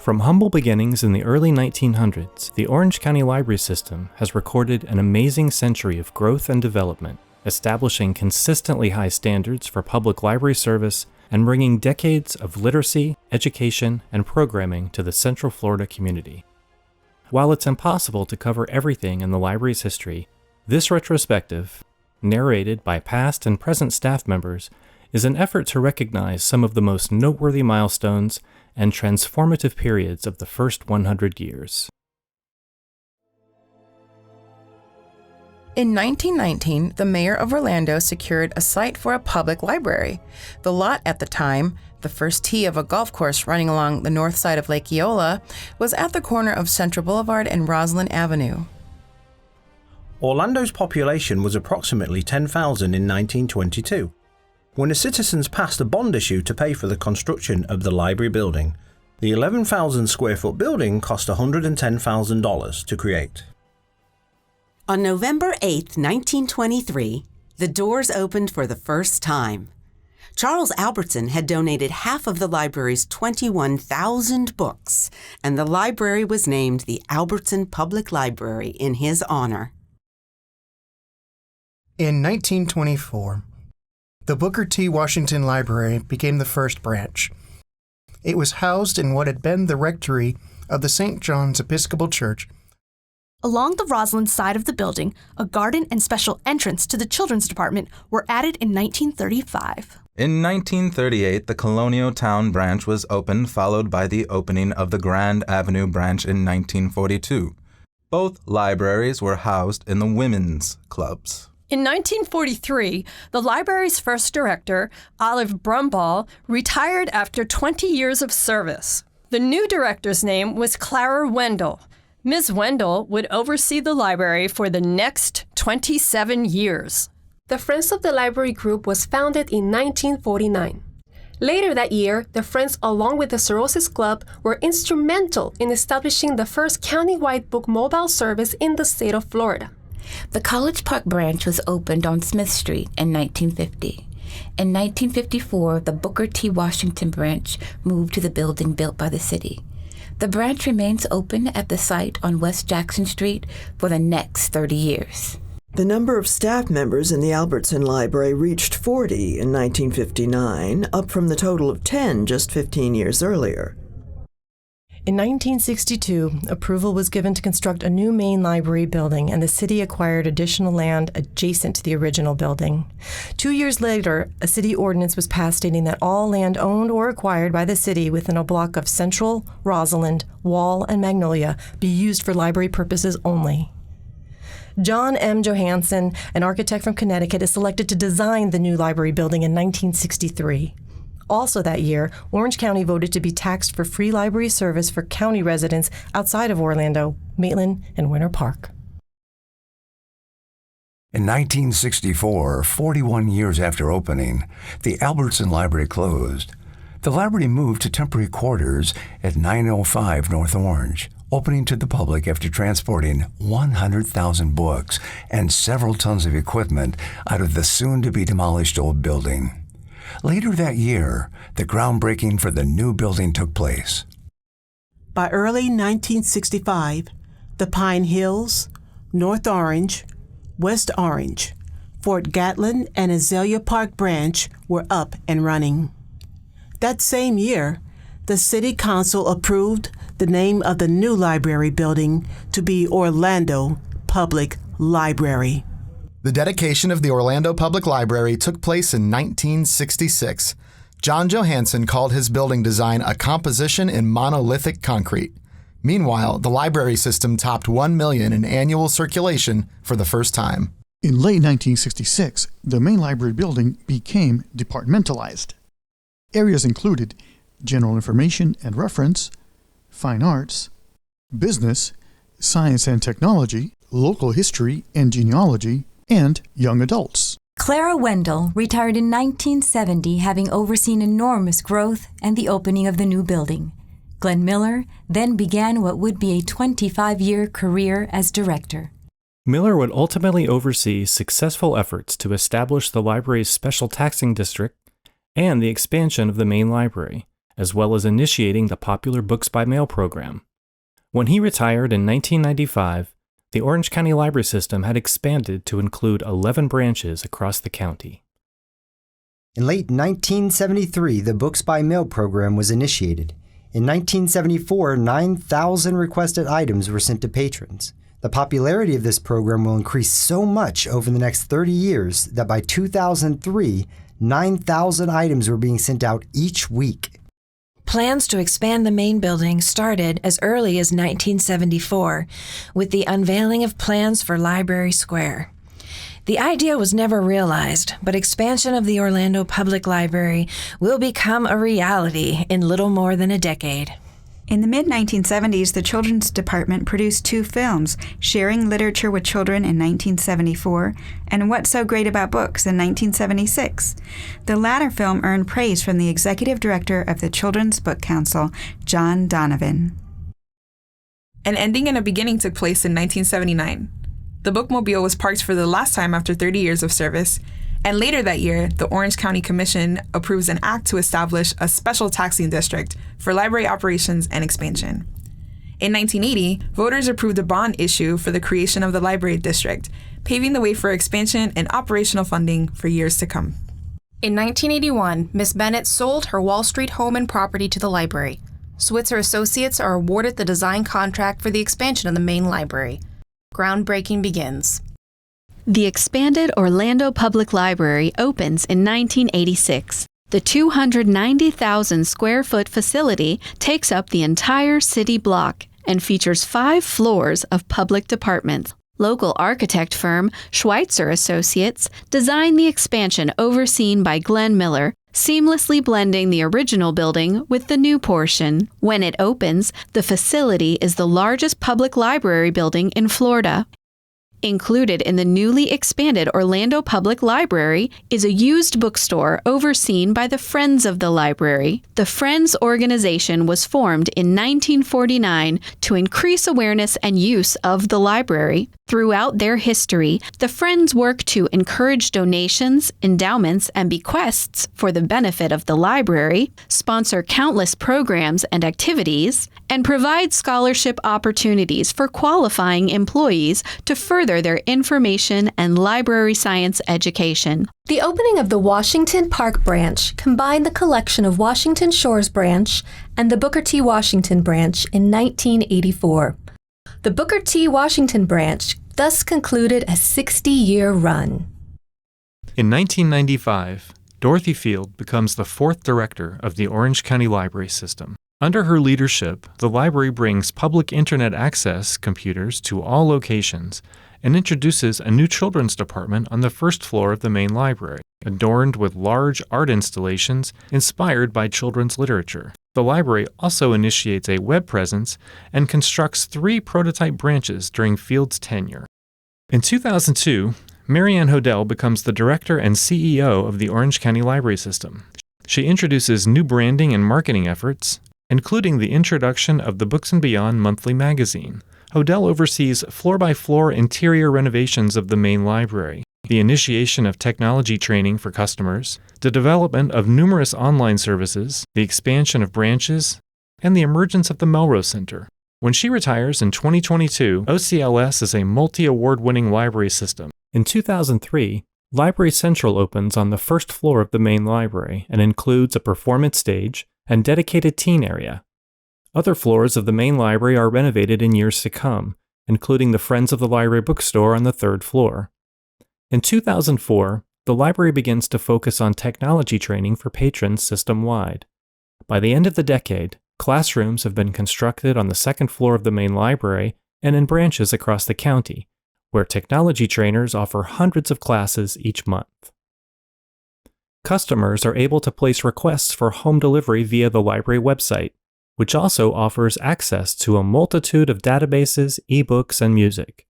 From humble beginnings in the early 1900s, the Orange County Library System has recorded an amazing century of growth and development, establishing consistently high standards for public library service and bringing decades of literacy, education, and programming to the Central Florida community. While it's impossible to cover everything in the library's history, this retrospective, narrated by past and present staff members, is an effort to recognize some of the most noteworthy milestones and transformative periods of the first 100 years. In 1919, the mayor of Orlando secured a site for a public library. The lot at the time, the first tee of a golf course running along the north side of Lake Eola, was at the corner of Central Boulevard and Rosalind Avenue. Orlando's population was approximately 10,000 in 1922, when the citizens passed a bond issue to pay for the construction of the library building. The 11,000 square foot building cost $110,000 to create. On November 8, 1923, the doors opened for the first time. Charles Albertson had donated half of the library's 21,000 books, and the library was named the Albertson Public Library in his honor. In 1924, the Booker T. Washington Library became the first branch. It was housed in what had been the rectory of the St. John's Episcopal Church. Along the Rosalind side of the building, a garden and special entrance to the children's department were added in 1935. In 1938, the Colonial Town branch was opened, followed by the opening of the Grand Avenue branch in 1942. Both libraries were housed in the women's clubs. In 1943, the library's first director, Olive Brumball, retired after 20 years of service. The new director's name was Clara Wendell. Ms. Wendell would oversee the library for the next 27 years. The Friends of the Library Group was founded in 1949. Later that year, the Friends, along with the Cirrhosis Club, were instrumental in establishing the first countywide book mobile service in the state of Florida. The College Park branch was opened on Smith Street in 1950. In 1954, the Booker T. Washington branch moved to the building built by the city. The branch remains open at the site on West Jackson Street for the next 30 years. The number of staff members in the Albertson Library reached 40 in 1959, up from the total of 10 just 15 years earlier. In 1962, approval was given to construct a new main library building, and the city acquired additional land adjacent to the original building. 2 years later, a city ordinance was passed stating that all land owned or acquired by the city within a block of Central, Rosalind, Wall, and Magnolia be used for library purposes only. John M. Johansson, an architect from Connecticut, is selected to design the new library building in 1963. Also that year, Orange County voted to be taxed for free library service for county residents outside of Orlando, Maitland, and Winter Park. In 1964, 41 years after opening, the Albertson Library closed. The library moved to temporary quarters at 905 North Orange, opening to the public after transporting 100,000 books and several tons of equipment out of the soon-to-be-demolished old building. Later that year, the groundbreaking for the new building took place. By early 1965, the Pine Hills, North Orange, West Orange, Fort Gatlin, and Azalea Park branch were up and running. That same year, the City Council approved the name of the new library building to be Orlando Public Library. The dedication of the Orlando Public Library took place in 1966. John Johansson called his building design a composition in monolithic concrete. Meanwhile, the library system topped 1 million in annual circulation for the first time. In late 1966, the main library building became departmentalized. Areas included general information and reference, fine arts, business, science and technology, local history and genealogy, and young adults. Clara Wendell retired in 1970, having overseen enormous growth and the opening of the new building. Glenn Miller then began what would be a 25-year career as director. Miller would ultimately oversee successful efforts to establish the library's special taxing district and the expansion of the main library, as well as initiating the popular Books by Mail program. When he retired in 1995, the Orange County Library System had expanded to include 11 branches across the county. In late 1973, the Books by Mail program was initiated. In 1974, 9,000 requested items were sent to patrons. The popularity of this program will increase so much over the next 30 years that by 2003, 9,000 items were being sent out each week. Plans to expand the main building started as early as 1974 with the unveiling of plans for Library Square. The idea was never realized, but expansion of the Orlando Public Library will become a reality in little more than a decade. In the mid-1970s, the Children's Department produced 2 films, Sharing Literature with Children in 1974 and What's So Great About Books in 1976. The latter film earned praise from the executive director of the Children's Book Council, John Donovan. An ending and a beginning took place in 1979. The bookmobile was parked for the last time after 30 years of service, and later that year, the Orange County Commission approves an act to establish a special taxing district for library operations and expansion. In 1980, voters approved a bond issue for the creation of the library district, paving the way for expansion and operational funding for years to come. In 1981, Miss Bennett sold her Wall Street home and property to the library. Switzer Associates are awarded the design contract for the expansion of the main library. Groundbreaking begins. The expanded Orlando Public Library opens in 1986. The 290,000 square foot facility takes up the entire city block and features 5 floors of public departments. Local architect firm Schweitzer Associates designed the expansion overseen by Glenn Miller, seamlessly blending the original building with the new portion. When it opens, the facility is the largest public library building in Florida. Included in the newly expanded Orlando Public Library is a used bookstore overseen by the Friends of the Library. The Friends organization was formed in 1949 to increase awareness and use of the library. Throughout their history, the Friends work to encourage donations, endowments, and bequests for the benefit of the library, sponsor countless programs and activities, and provide scholarship opportunities for qualifying employees to further their information and library science education. The opening of the Washington Park branch combined the collection of Washington Shores branch and the Booker T. Washington branch in 1984. The Booker T. Washington branch thus concluded a 60-year run. In 1995, Dorothy Field becomes the 4th director of the Orange County Library System. Under her leadership, the library brings public internet access computers to all locations and introduces a new children's department on the 1st floor of the main library, adorned with large art installations inspired by children's literature. The library also initiates a web presence and constructs 3 prototype branches during Field's tenure. In 2002, Marianne Hodel becomes the director and CEO of the Orange County Library System. She introduces new branding and marketing efforts, including the introduction of the Books and Beyond monthly magazine. Hodel oversees floor-by-floor interior renovations of the main library, the initiation of technology training for customers, the development of numerous online services, the expansion of branches, and the emergence of the Melrose Center. When she retires in 2022, OCLS is a multi-award-winning library system. In 2003, Library Central opens on the 1st floor of the main library and includes a performance stage and dedicated teen area. Other floors of the main library are renovated in years to come, including the Friends of the Library bookstore on the 3rd floor. In 2004, the library begins to focus on technology training for patrons system-wide. By the end of the decade, classrooms have been constructed on the 2nd floor of the main library and in branches across the county, where technology trainers offer hundreds of classes each month. Customers are able to place requests for home delivery via the library website, which also offers access to a multitude of databases, ebooks, and music.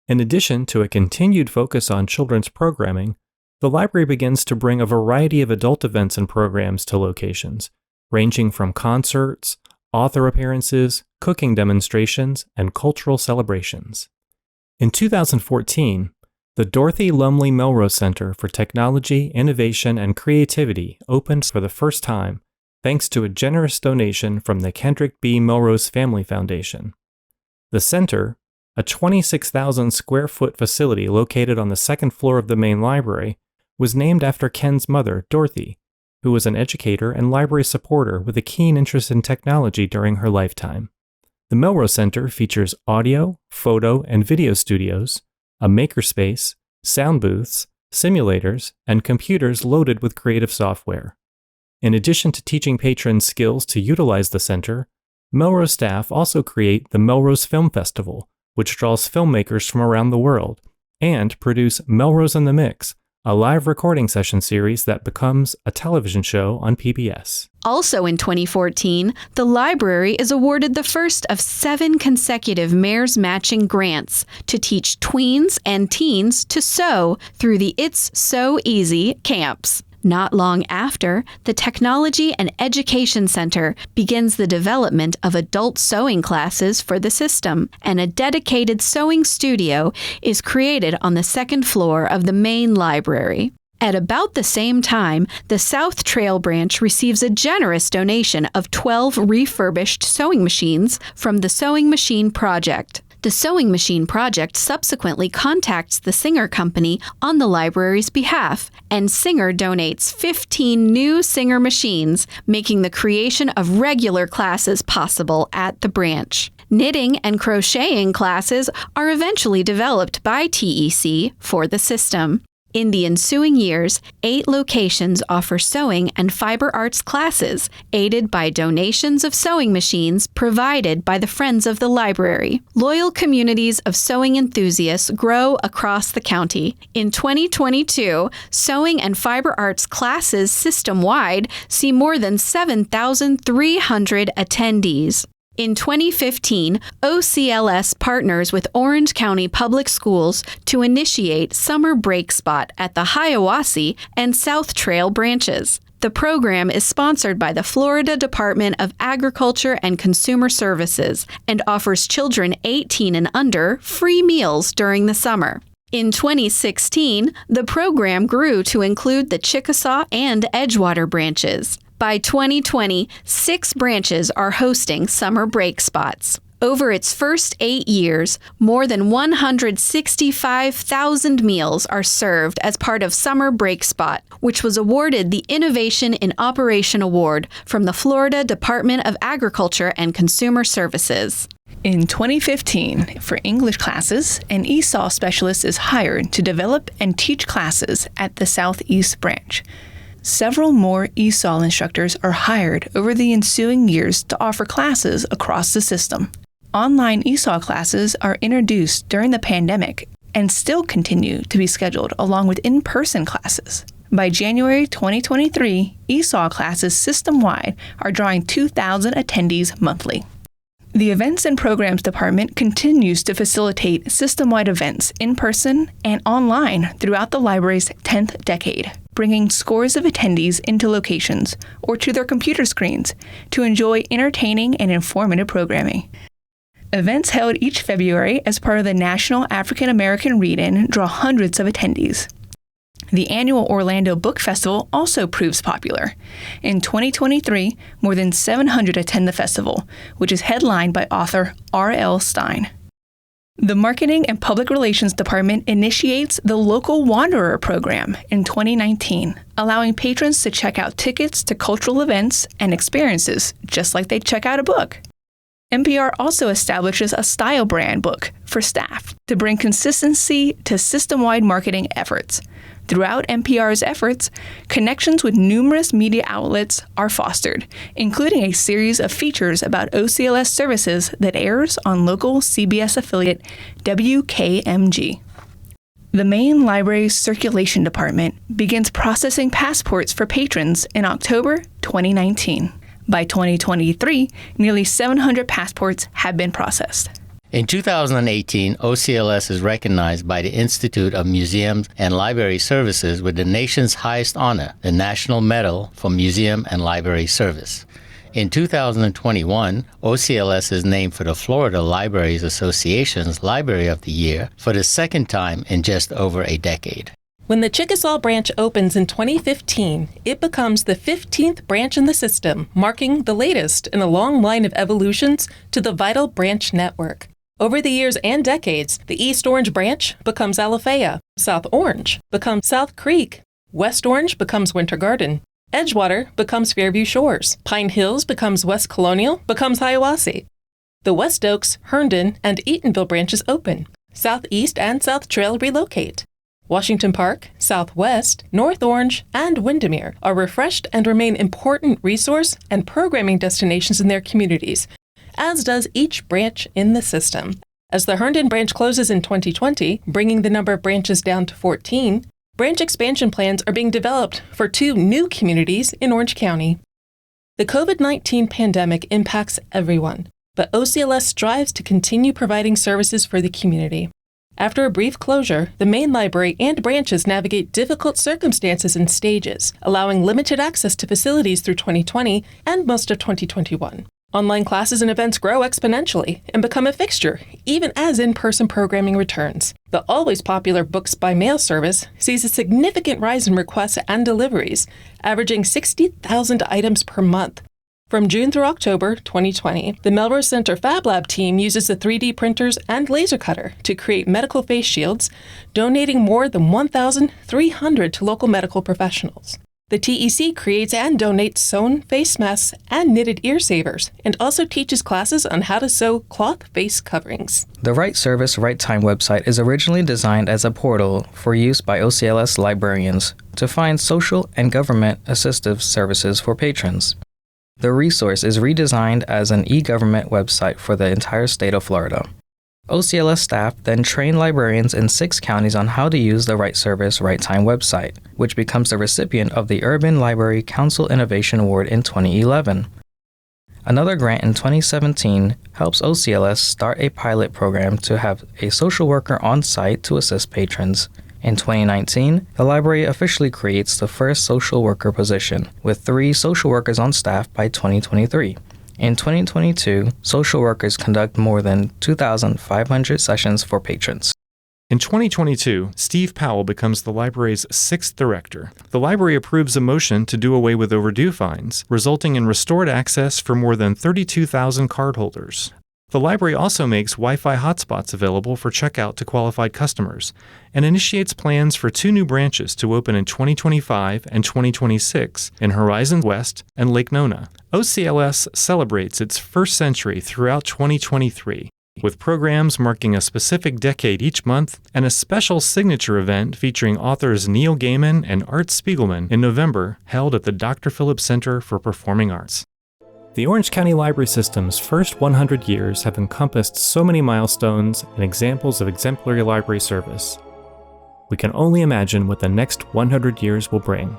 In addition to a continued focus on children's programming, the library begins to bring a variety of adult events and programs to locations, ranging from concerts, author appearances, cooking demonstrations, and cultural celebrations. In 2014, the Dorothy Lumley Melrose Center for Technology, Innovation, and Creativity opened for the first time thanks to a generous donation from the Kendrick B. Melrose Family Foundation. The center, a 26,000 square foot facility located on the second floor of the main library, was named after Ken's mother, Dorothy, who was an educator and library supporter with a keen interest in technology during her lifetime. The Melrose Center features audio, photo, and video studios, a makerspace, sound booths, simulators, and computers loaded with creative software. In addition to teaching patrons skills to utilize the center, Melrose staff also create the Melrose Film Festival, which draws filmmakers from around the world, and produce Melrose in the Mix, a live recording session series that becomes a television show on PBS. Also in 2014, the library is awarded the first of 7 consecutive Mayor's Matching grants to teach tweens and teens to sew through the It's So Easy camps. Not long after, the Technology and Education Center begins the development of adult sewing classes for the system, and a dedicated sewing studio is created on the second floor of the main library. At about the same time, the South Trail branch receives a generous donation of 12 refurbished sewing machines from the Sewing Machine Project. The Sewing Machine Project subsequently contacts the Singer Company on the library's behalf, and Singer donates 15 new Singer machines, making the creation of regular classes possible at the branch. Knitting and crocheting classes are eventually developed by TEC for the system. In the ensuing years, 8 locations offer sewing and fiber arts classes, aided by donations of sewing machines provided by the Friends of the Library. Loyal communities of sewing enthusiasts grow across the county. In 2022, sewing and fiber arts classes system-wide see more than 7,300 attendees. In 2015, OCLS partners with Orange County Public Schools to initiate Summer Break Spot at the Hiawassee and South Trail branches. The program is sponsored by the Florida Department of Agriculture and Consumer Services and offers children 18 and under free meals during the summer. In 2016, the program grew to include the Chickasaw and Edgewater branches. By 2020, 6 branches are hosting summer break spots. Over its first 8 years, more than 165,000 meals are served as part of Summer Break Spot, which was awarded the Innovation in Operation Award from the Florida Department of Agriculture and Consumer Services. In 2015, for English classes, an ESOL specialist is hired to develop and teach classes at the Southeast branch. Several more ESOL instructors are hired over the ensuing years to offer classes across the system. Online ESOL classes are introduced during the pandemic and still continue to be scheduled along with in-person classes. By January 2023, ESOL classes system-wide are drawing 2,000 attendees monthly. The Events and Programs Department continues to facilitate system-wide events in person and online throughout the library's 10th decade, bringing scores of attendees into locations or to their computer screens to enjoy entertaining and informative programming. Events held each February as part of the National African American Read-In draw hundreds of attendees. The annual Orlando Book Festival also proves popular. In 2023, more than 700 attend the festival, which is headlined by author R.L. Stine. The Marketing and Public Relations Department initiates the Local Wanderer program in 2019, allowing patrons to check out tickets to cultural events and experiences, just like they check out a book. NPR also establishes a style brand book for staff to bring consistency to system-wide marketing efforts. Throughout NPR's efforts, connections with numerous media outlets are fostered, including a series of features about OCLS services that airs on local CBS affiliate WKMG. The main library's circulation department begins processing passports for patrons in October 2019. By 2023, nearly 700 passports have been processed. In 2018, OCLS is recognized by the Institute of Museums and Library Services with the nation's highest honor, the National Medal for Museum and Library Service. In 2021, OCLS is named for the Florida Libraries Association's Library of the Year for the second time in just over a decade. When the Chickasaw branch opens in 2015, it becomes the 15th branch in the system, marking the latest in a long line of evolutions to the vital branch network. Over the years and decades, the East Orange branch becomes Alafaya, South Orange becomes South Creek, West Orange becomes Winter Garden, Edgewater becomes Fairview Shores, Pine Hills becomes West Colonial, becomes Hiawassee. The West Oaks, Herndon, and Eatonville branches open. Southeast and South Trail relocate. Washington Park, Southwest, North Orange, and Windermere are refreshed and remain important resource and programming destinations in their communities, as does each branch in the system. As the Herndon branch closes in 2020, bringing the number of branches down to 14, branch expansion plans are being developed for 2 new communities in Orange County. The COVID-19 pandemic impacts everyone, but OCLS strives to continue providing services for the community. After a brief closure, the main library and branches navigate difficult circumstances in stages, allowing limited access to facilities through 2020 and most of 2021. Online classes and events grow exponentially and become a fixture, even as in-person programming returns. The always popular books by mail service sees a significant rise in requests and deliveries, averaging 60,000 items per month. From June through October 2020, the Melrose Center Fab Lab team uses the 3D printers and laser cutter to create medical face shields, donating more than 1,300 to local medical professionals. The TEC creates and donates sewn face masks and knitted ear savers, and also teaches classes on how to sew cloth face coverings. The Right Service, Right Time website is originally designed as a portal for use by OCLS librarians to find social and government assistive services for patrons. The resource is redesigned as an e-government website for the entire state of Florida. OCLS staff then train librarians in 6 counties on how to use the Right Service, Right Time website, which becomes the recipient of the Urban Library Council Innovation Award in 2011. Another grant in 2017 helps OCLS start a pilot program to have a social worker on site to assist patrons. In 2019, the library officially creates the first social worker position, with 3 social workers on staff by 2023. In 2022, social workers conduct more than 2,500 sessions for patrons. In 2022, Steve Powell becomes the library's 6th director. The library approves a motion to do away with overdue fines, resulting in restored access for more than 32,000 cardholders. The library also makes Wi-Fi hotspots available for checkout to qualified customers and initiates plans for 2 new branches to open in 2025 and 2026 in Horizon West and Lake Nona. OCLS celebrates its first century throughout 2023, with programs marking a specific decade each month and a special signature event featuring authors Neil Gaiman and Art Spiegelman in November, held at the Dr. Phillips Center for Performing Arts. The Orange County Library System's first 100 years have encompassed so many milestones and examples of exemplary library service. We can only imagine what the next 100 years will bring.